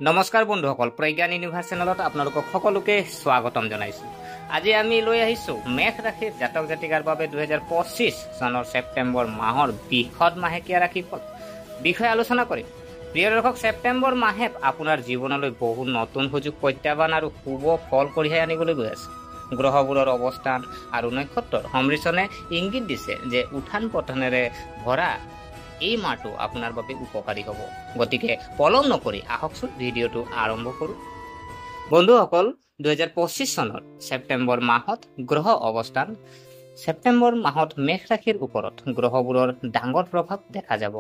নমস্কাৰ বন্ধুসকল, প্ৰজ্ঞান ইউনিভাৰ্ছ চেনেলত আপোনালোকক সকলোকে স্বাগতম জনাইছোঁ। আজি আমি লৈ আহিছোঁ মেষ ৰাশিৰ জাতক জাতিকাৰ বাবে 2025 চনৰ ছেপ্টেম্বৰ মাহৰ বৃহৎ মাহেকীয়া ৰাশিফল বিষয়ে আলোচনা কৰিম। প্ৰিয় দৰ্শক, ছেপ্টেম্বৰ মাহে আপোনাৰ জীৱনলৈ বহু নতুন সুযোগ, প্ৰত্যাহ্বান আৰু শুভ ফল কঢ়িয়াই আনিবলৈ গৈ আছে। গ্ৰহবোৰৰ অৱস্থান আৰু নক্ষত্ৰৰ সংমিশ্ৰণে ইংগিত দিছে যে উত্থান পতনেৰে ভৰা এই মাহটো আপোনাৰ বাবে উপকাৰী হ'ব। গতিকে পলম নকৰি আহকচোন ভিডিঅ'টো আৰম্ভ কৰোঁ। বন্ধুসকল, 2025 চনৰ ছেপ্টেম্বৰ মাহত গ্ৰহ অৱস্থান। ছেপ্টেম্বৰ মাহত মেষ ৰাশিৰ ওপৰত গ্ৰহবোৰৰ ডাঙৰ প্ৰভাৱ দেখা যাব।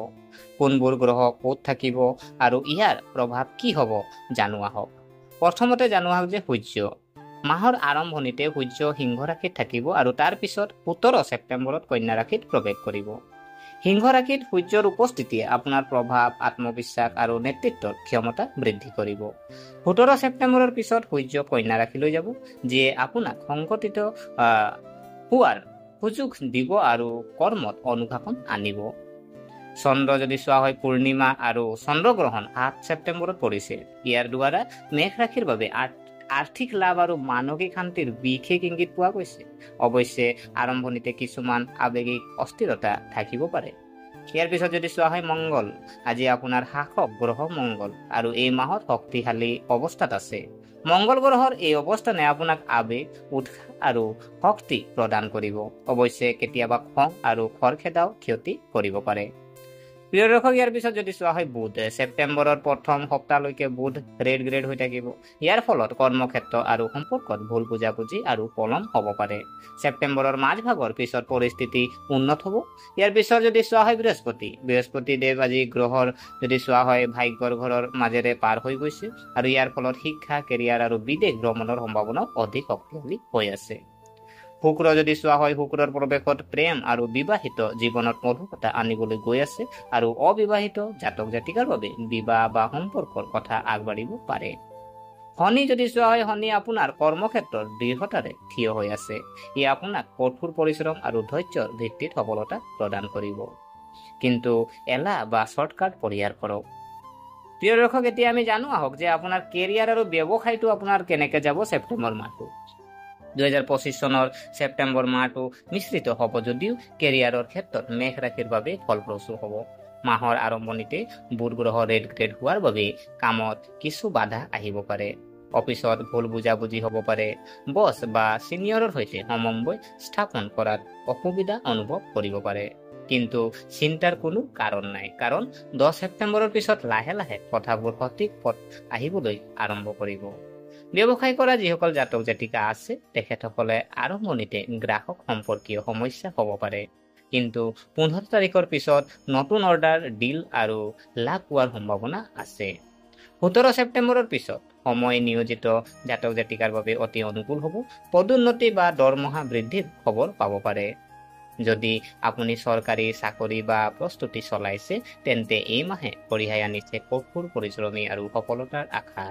কোনবোৰ গ্ৰহ ক'ত থাকিব আৰু ইয়াৰ প্ৰভাৱ কি হ'ব জানো আহক। প্ৰথমতে জানো আহক যে সূৰ্য। মাহৰ আৰম্ভণিতে সূৰ্য সিংহ ৰাশিত থাকিব আৰু তাৰ পিছত 17 ছেপ্টেম্বৰত কন্যা ৰাশিত প্ৰৱেশ কৰিব। সিংহ ৰাশিত সূৰ্যৰ উপস্থিতিয়ে আপোনাৰ প্ৰভাৱ, আত্মবিশ্বাস আৰু নেতৃত্বৰ ক্ষমতা বৃদ্ধি কৰিব। 17 ছেপ্টেম্বৰৰ পিছত সূৰ্য কন্যা ৰাশিলৈ যাব, যিয়ে আপোনাক সংগঠিত হোৱাৰ সুযোগ দিব আৰু কৰ্মত অনুশাসন আনিব। চন্দ্ৰ যদি চোৱা হয়, পূৰ্ণিমা আৰু চন্দ্ৰগ্ৰহণ 8 ছেপ্টেম্বৰত পৰিছে। ইয়াৰ দ্বাৰা মেষ ৰাশিৰ বাবে আৰ্থিক লাভ আৰু মানসিক শান্তিৰ বিশেষ ইংগিত পোৱা গৈছে। অৱশ্যে আৰম্ভণিতে কিছুমান আৱেগিক অস্থিৰতা থাকিব পাৰে। ইয়াৰ পিছত যদি চোৱা হয়, মংগল। আজি আপোনাৰ শাসক গ্ৰহ মংগল আৰু এই মাহত শক্তিশালী অৱস্থাত আছে। মংগল গ্ৰহৰ এই অৱস্থানে আপোনাক আৱেগ, উৎসাহ আৰু শক্তি প্ৰদান কৰিব। অৱশ্যে কেতিয়াবা খং আৰু খৰখেদাও ক্ষতি কৰিব পাৰে। প্ৰিয় দৰ্শক, ইয়াৰ পিছত যদি চোৱা হয় বুধ। ছেপ্টেম্বৰৰ প্ৰথম সপ্তাহলৈকে বুধ ৰেড গ্ৰেড হৈ থাকিব। ইয়াৰ ফলত কৰ্মক্ষেত্ৰ আৰু সম্পৰ্কত ভুল বুজাবুজি আৰু পলম হ'ব পাৰে। ছেপ্টেম্বৰৰ মাজভাগৰ পিছত পৰিস্থিতি উন্নত হ'ব। ইয়াৰ পিছত যদি চোৱা হয় বৃহস্পতি দেৱ আজি গ্ৰহৰ যদি চোৱা হয় ভাগ্যৰ ঘৰৰ মাজেৰে পাৰ হৈ গৈছে আৰু ইয়াৰ ফলত শিক্ষা, কেৰিয়াৰ আৰু বিদেশ ভ্ৰমণৰ সম্ভাৱনাও অধিক শক্তিশালী হৈ আছে। শুক্ৰ যদি চোৱা হয়, শুক্ৰৰ প্ৰৱেশত প্ৰেম আৰু বিবাহিত জীৱনত মধুৰতা আনিবলৈ গৈ আছে আৰু অবিবাহিত জাতক জাতিকাৰ বাবে বিবাহ বা সম্পৰ্কৰ কথা আগবাঢ়িব পাৰে। শনি যদি চোৱা হয়, শনি আপোনাৰ কৰ্মক্ষেত্ৰৰ দৃঢ়তাৰে থিয় হৈ আছে। ই আপোনাক কঠোৰ পৰিশ্ৰম আৰু ধৈৰ্যৰ ভিত্তিত সফলতা প্ৰদান কৰিব। কিন্তু এলাহ বা শ্বৰ্টকাট পৰিহাৰ কৰক। প্ৰিয় দৰ্শক, এতিয়া আমি জানো আহক যে আপোনাৰ কেৰিয়াৰ আৰু ব্যৱসায়টো আপোনাৰ কেনেকে যাব ছেপ্টেম্বৰ মাহটো। 2025 চনৰ ছেপ্টেম্বৰ মাহটো মিশ্ৰিত হ'ব যদিও কেৰিয়াৰৰ ক্ষেত্ৰত মেষ ৰাশিৰ বাবে ফলপ্ৰসূ হ'ব। মাহৰ আৰম্ভণিতে বুধ গ্ৰহ ৰেড গ্ৰেড হোৱাৰ বাবে কামত কিছু বাধা আহিব পাৰে। অফিচত ভুল বুজাবুজি হ'ব পাৰে। বছ বা ছিনিয়ৰৰ সৈতে সমন্বয় স্থাপন কৰাত অসুবিধা অনুভৱ কৰিব পাৰে। কিন্তু চিন্তাৰ কোনো কাৰণ নাই, কাৰণ 10 ছেপ্টেম্বৰৰ পিছত লাহে লাহে কথাবোৰ সঠিক পথ আহিবলৈ আৰম্ভ কৰিব। ব্যৱসায় কৰা যিসকল জাতক জাতিকা আছে, তেখেতসকলে আৰম্ভণিতে গ্ৰাহক সম্পৰ্কীয় সমস্যা হ'ব পাৰে। কিন্তু 15 তাৰিখৰ পিছত নতুন অৰ্ডাৰ, ডিল আৰু লাভ পোৱাৰ সম্ভাৱনা আছে। 17 ছেপ্টেম্বৰৰ পিছত সময় নিয়োজিত জাতক জাতিকাৰ বাবে অতি অনুকূল হ'ব। পদোন্নতি বা দৰমহা বৃদ্ধিৰ খবৰ পাব পাৰে। যদি আপুনি চৰকাৰী চাকৰি বা প্ৰস্তুতি চলাইছে, তেন্তে এই মাহে কঢ়িয়াই আনিছে কঠোৰ পৰিশ্ৰমী আৰু সফলতাৰ আশা।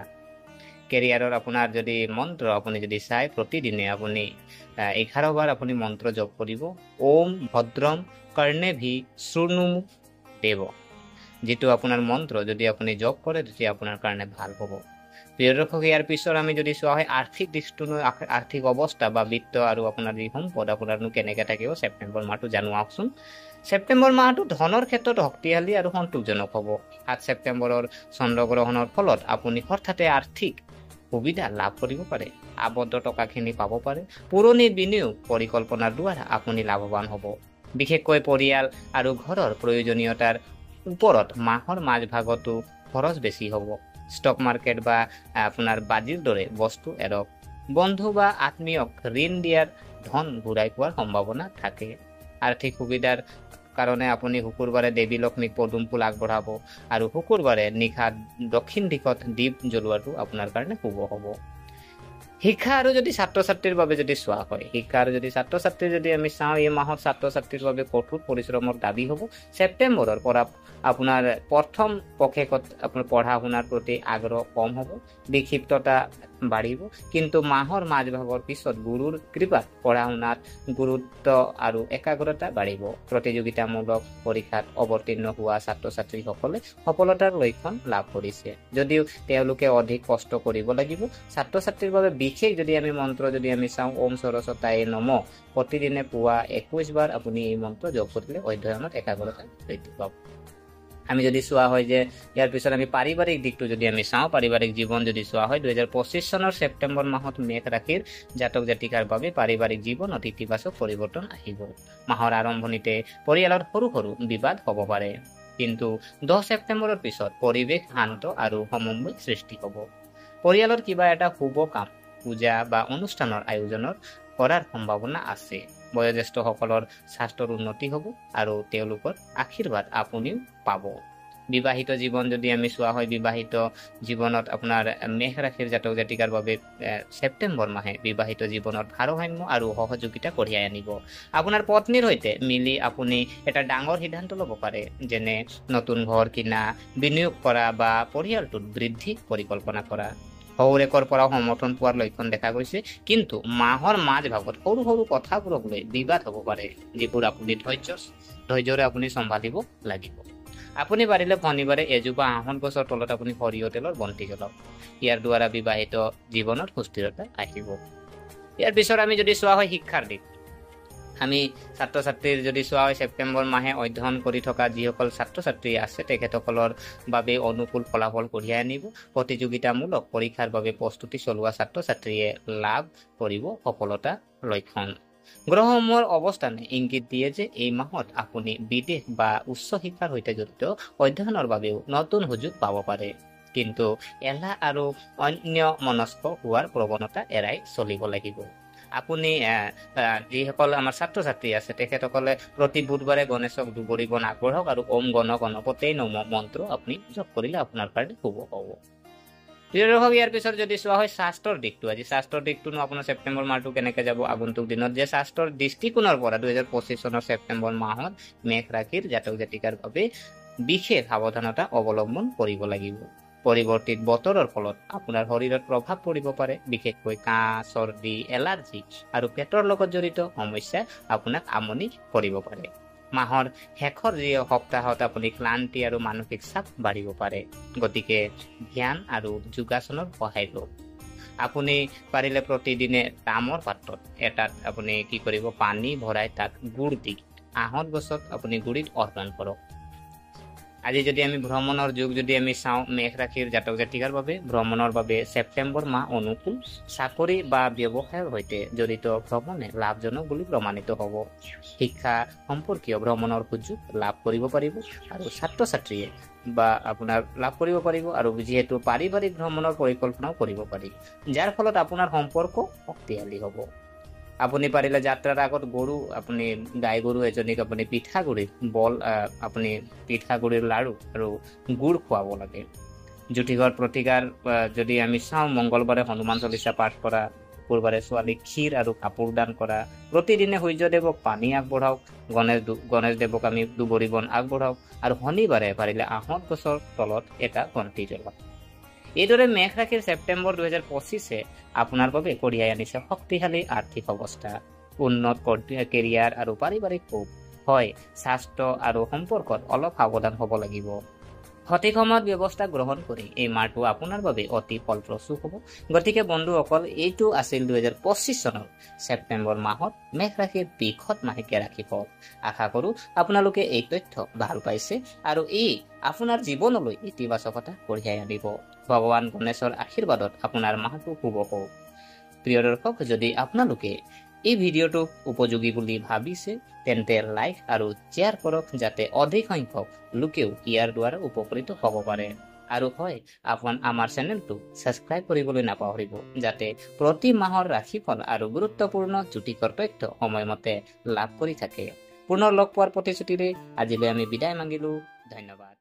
কেৰিয়াৰৰ আপোনাৰ যদি মন্ত্ৰ আপুনি যদি চাই, প্ৰতিদিনে আপুনি 11 বাৰ আপুনি মন্ত্ৰ জপ কৰিব। ওম ভদ্ৰম কৰ্ণেভি শৃণুমু দেৱ। যিটো আপোনাৰ মন্ত্ৰ যদি আপুনি জপ কৰে, তেতিয়া আপোনাৰ কাৰণে ভাল হ'ব। প্ৰিয় দৰ্শক, ইয়াৰ পিছত আমি যদি চোৱা হয় আৰ্থিক দিশটোনো, আৰ্থিক অৱস্থা বা বিত্ত আৰু আপোনাৰ যি সম্পদ আপোনাৰনো কেনেকৈ থাকিব ছেপ্টেম্বৰ মাহটো জানো আহকচোন। ছেপ্টেম্বৰ মাহটো ধনৰ ক্ষেত্ৰত শক্তিশালী আৰু সন্তোষজনক হ'ব। 7 ছেপ্টেম্বৰৰ চন্দ্ৰগ্ৰহণৰ ফলত আপুনি হঠাতে আৰ্থিক সুবিধা লাভ কৰিব পাৰে। আবদ্ধ টকাখিনি পাব পাৰে। পুৰণি বিনিয়োগ পৰিকল্পনাৰ দ্বাৰা আপুনি লাভৱান হ'ব। বিশেষকৈ পৰিয়াল আৰু ঘৰৰ প্ৰয়োজনীয়তাৰ ওপৰত মাহৰ মাজভাগতো খৰচ বেছি হ'ব। ষ্টক মাৰ্কেট বা আপোনাৰ বাজিৰ দৰে বস্তু এৰক। বন্ধু বা আত্মীয়ক ঋণ দিয়াৰ ধন ঘূৰাই পোৱাৰ সম্ভাৱনা থাকে। আৰ্থিক সুবিধাৰ কাৰণে আপুনি শুকুৰবাৰে দেৱী লক্ষ্মীক পদুম ফুল আগবঢ়াব আৰু শুকুৰবাৰে নিশা দক্ষিণ দিশত দীপ জ্বলোৱাটো আপোনাৰ কাৰণে শুভ হ'ব। শিক্ষা আৰু যদি ছাত্ৰ ছাত্ৰীৰ বাবে যদি চোৱা হয়, শিক্ষা আৰু যদি ছাত্ৰ ছাত্ৰী যদি আমি চাওঁ, এই মাহত ছাত্ৰ ছাত্ৰীৰ বাবে কঠোৰ পৰিশ্ৰমৰ দাবী হ'ব। ছেপ্টেম্বৰৰ পৰা আপোনাৰ প্ৰথম পষেকত আপোনাৰ পঢ়া শুনাৰ প্ৰতি আগ্ৰহ কম হ'ব। বিক্ষিপ্ততা বাঢ়িব, কিন্তু মাহৰ মাজভাগৰ পিছত গুৰুৰ কৃপাত পঢ়া শুনাত গুৰুত্ব আৰু একাগ্ৰতা বাঢ়িব। প্ৰতিযোগিতামূলক পৰীক্ষাত অৱতীৰ্ণ হোৱা ছাত্ৰ ছাত্ৰীসকলে সফলতাৰ লক্ষণ লাভ কৰিছে, যদিও তেওঁলোকে অধিক কষ্ট কৰিব লাগিব। ছাত্ৰ ছাত্ৰীৰ বাবে বিশেষ যদি আমি মন্ত্ৰ যদি আমি চাওঁ, ওম সৰস্বতায়ে নমঃ, প্ৰতিদিনে পুৱা 21 বাৰ আপুনি এই মন্ত্ৰ জপ কৰিলে অধ্যয়নত একাগ্ৰতা বৃদ্ধি পাব। আমি যদি চোৱা হয় যে ইয়াৰ পিছত আমি পাৰিবাৰিক দিকটো যদি আমি চাওঁ, পাৰিবাৰিক জীৱন যদি চোৱা হয়, 2025 চনৰ ছেপ্টেম্বৰ মাহত মেষ ৰাশিৰ জাতক জাতিকাৰ বাবে পাৰিবাৰিক জীৱনত ইতিবাচক পৰিৱৰ্তন আহিব। মাহৰ আৰম্ভণিতে পৰিয়ালত সৰু সৰু বিবাদ হ'ব পাৰে, কিন্তু 10 ছেপ্টেম্বৰৰ পিছত পৰিৱেশ শান্ত আৰু সমন্বয় সৃষ্টি হ'ব। পৰিয়ালত কিবা এটা শুভ কাম, পূজা বা অনুষ্ঠানৰ আয়োজনৰ কৰাৰ সম্ভাৱনা আছে। বয়োজ্যেষ্ঠসকলৰ স্বাস্থ্যৰ উন্নতি হ'ব আৰু তেওঁলোকৰ আশীৰ্বাদ আপুনিও পাব। বিবাহিত জীৱন যদি আমি চোৱা হয়, বিবাহিত জীৱনত আপোনাৰ মেষ ৰাশিৰ জাতক জাতিকাৰ বাবে ছেপ্টেম্বৰ মাহে বিবাহিত জীৱনত ভাৰসাম্য আৰু সহযোগিতা কঢ়িয়াই আনিব। আপোনাৰ পত্নীৰ সৈতে মিলি আপুনি এটা ডাঙৰ সিদ্ধান্ত ল'ব পাৰে, যেনে নতুন ঘৰ কিনা, বিনিয়োগ কৰা বা পৰিয়ালটোত বৃদ্ধি পৰিকল্পনা কৰা। শহুৰেকৰ পৰাও সমৰ্থন পোৱাৰ লক্ষণ দেখা গৈছে, কিন্তু মাহৰ মাজভাগত সৰু সৰু কথাবোৰক লৈ বিবাদ হ'ব পাৰে, যিবোৰ আপুনি ধৈৰ্যৰে আপুনি চম্ভালিব লাগিব। আপুনি পাৰিলে শনিবাৰে এজোপা আহত গছৰ তলত আপুনি সৰিয়হ তেলৰ বন্তি জ্বলাওক। ইয়াৰ দ্বাৰা বিবাহিত জীৱনত সুস্থিৰতা আহিব। ইয়াৰ পিছত আমি যদি চোৱা হয় শিক্ষাৰ দিশ, আমি ছাত্ৰ ছাত্ৰীৰ যদি চোৱা হয়, ছেপ্টেম্বৰ মাহে অধ্যয়ন কৰি থকা যিসকল ছাত্ৰ ছাত্ৰী আছে তেখেতসকলৰ বাবে অনুকূল ফলাফল কঢ়িয়াই আনিব। প্ৰতিযোগিতামূলক পৰীক্ষাৰ বাবে প্ৰস্তুতি চলোৱা ছাত্ৰ ছাত্ৰীয়ে লাভ কৰিব সফলতা লক্ষণ। গ্ৰহসমূহৰ অৱস্থানে ইংগিত দিয়ে যে এই মাহত আপুনি বিদেশ বা উচ্চ শিক্ষাৰ সৈতে জড়িত অধ্যয়নৰ বাবেও নতুন সুযোগ পাব পাৰে, কিন্তু এলাহ আৰু অন্য মনস্ক হোৱাৰ প্ৰৱণতা এৰাই চলিব লাগিব। আপুনি যিসকল আমাৰ ছাত্ৰ ছাত্ৰী আছে তেখেতসকলে প্ৰতি বুধবাৰে গণেশক দুবৰি বন আগবঢ়াওক আৰু ওম গণ গণপতে নমঃ মন্ত্ৰ আপুনি জপ কৰিলে আপোনাৰ কাৰণে শুভ হ'ব। প্ৰিয় দৰ্শক, ইয়াৰ পিছত যদি চোৱা হয় স্বাস্থ্যৰ দিকটো, আজি স্বাস্থ্যৰ দিকটোনো আপোনাৰ ছেপ্টেম্বৰ মাহটো কেনেকৈ যাব আগন্তুক দিনত, যে স্বাস্থ্যৰ দৃষ্টিকোণৰ পৰা 2025 চনৰ ছেপ্টেম্বৰ মাহত মেষ ৰাশিৰ জাতক জাতিকাৰ বাবে বিশেষ সাৱধানতা অৱলম্বন কৰিব লাগিব। পৰিৱৰ্তিত বতৰৰ ফলত আপোনাৰ শৰীৰত প্ৰভাৱ পৰিব পাৰে, বিশেষকৈ কাহ, চৰ্দি, এলাৰ্জি আৰু পেটৰ লগত জড়িত সমস্যা আপোনাক আমনি কৰিব পাৰে। মাহৰ শেষৰ যি সপ্তাহত আপুনি ক্লান্তি আৰু মানসিক চাপ বাঢ়িব পাৰে, গতিকে ধ্যান আৰু যোগাসনৰ সহায় লওক। আপুনি পাৰিলে প্ৰতিদিনে তামৰ পাত্ৰত এটাত আপুনি কি কৰিব, পানী ভৰাই তাত গুড় দি আহত গছত আপুনি গুড়িত অৰ্পণ কৰক। আজি যদি আমি ভ্ৰমণৰ যুগ যদি আমি চাওঁ, মেষ ৰাশিৰ জাতক জাতিকাৰ বাবে ভ্ৰমণৰ বাবে ছেপ্টেম্বৰ মাহ অনুকূল। চাকৰি বা ব্যৱসায়ৰ সৈতে জড়িত ভ্ৰমণে লাভজনক বুলি প্ৰমাণিত হ'ব। শিক্ষা সম্পৰ্কীয় ভ্ৰমণৰ সুযোগ লাভ কৰিব পাৰিব আৰু ছাত্ৰ ছাত্ৰীয়ে বা আপোনাৰ লাভ কৰিব পাৰিব, আৰু যিহেতু পাৰিবাৰিক ভ্ৰমণৰ পৰিকল্পনাও কৰিব পাৰি, যাৰ ফলত আপোনাৰ সম্পৰ্ক শক্তিশালী হ'ব। আপুনি পাৰিলে যাত্ৰাৰ আগত আপুনি গাই গৰু এজনীক আপুনি পিঠাগুড়িৰ আপুনি পিঠাগুড়িৰ লাড়ু আৰু গুড় খুৱাব লাগে। জ্যোতিষৰ প্ৰতিকাৰ যদি আমি চাওঁ, মংগলবাৰে হনুমান চলিচা পাঠ কৰা, শুকুৰবাৰে ছোৱালীক ক্ষীৰ আৰু কাপোৰ দান কৰা, প্ৰতিদিনে সূৰ্যদেৱক পানী আগবঢ়াওক, গণেশ দেৱক আমি দুবৰি বন আগবঢ়াওক, আৰু শনিবাৰে পাৰিলে আহত গছৰ তলত এটা বন্তি জ্বলাওক। এইদৰে মেষ ৰাশিৰ ছেপ্টেম্বৰ 2025 আপোনাৰ বাবে কঢ়িয়াই আনিছে শক্তিশালী আৰ্থিক অৱস্থা, উন্নত কেৰিয়াৰ আৰু পাৰিবাৰিক সুখ। হয়, স্বাস্থ্য আৰু সম্পৰ্কত অলপ সাৱধান হ'ব লাগিব। সঠিক সময়ত ব্যৱস্থা গ্ৰহণ কৰি এই মাহটো আপোনাৰ বাবে অতি ফলপ্ৰসূ হ'ব। গতিকে বন্ধুসকল, এইটো আছিল 2025 চনৰ ছেপ্টেম্বৰ মাহত মেষ ৰাশিৰ বৃষদ মাহেকীয়া ৰাশিফল। আশা কৰোঁ আপোনালোকে এই তথ্য ভাল পাইছে আৰু ই আপোনাৰ জীৱনলৈ ইতিবাচকতা কঢ়িয়াই আনিব। ভগৱান গণেশৰ আশীৰ্বাদত আপোনাৰ মাহটো শুভ হওক। প্ৰিয় দৰ্শক, যদি আপোনালোকে এই ভিডিঅ'টো উপযোগী বুলি ভাবিছে তেন্তে লাইক আৰু শ্বেয়াৰ কৰক, যাতে অধিক সংখ্যক লোকেও ইয়াৰ দ্বাৰা উপকৃত হ'ব পাৰে। আৰু হয়, আমাৰ চেনেলটো ছাবস্ক্ৰাইব কৰিবলৈ নাপাহৰিব, যাতে প্ৰতি মাহৰ ৰাশিফল আৰু গুৰুত্বপূৰ্ণ জ্যোতিষৰ তথ্য সময়মতে লাভ কৰি থাকে। পুনৰ লগ পোৱাৰ প্ৰতিশ্ৰুতিৰে আজিলৈ আমি বিদায় মাগিলোঁ। ধন্যবাদ।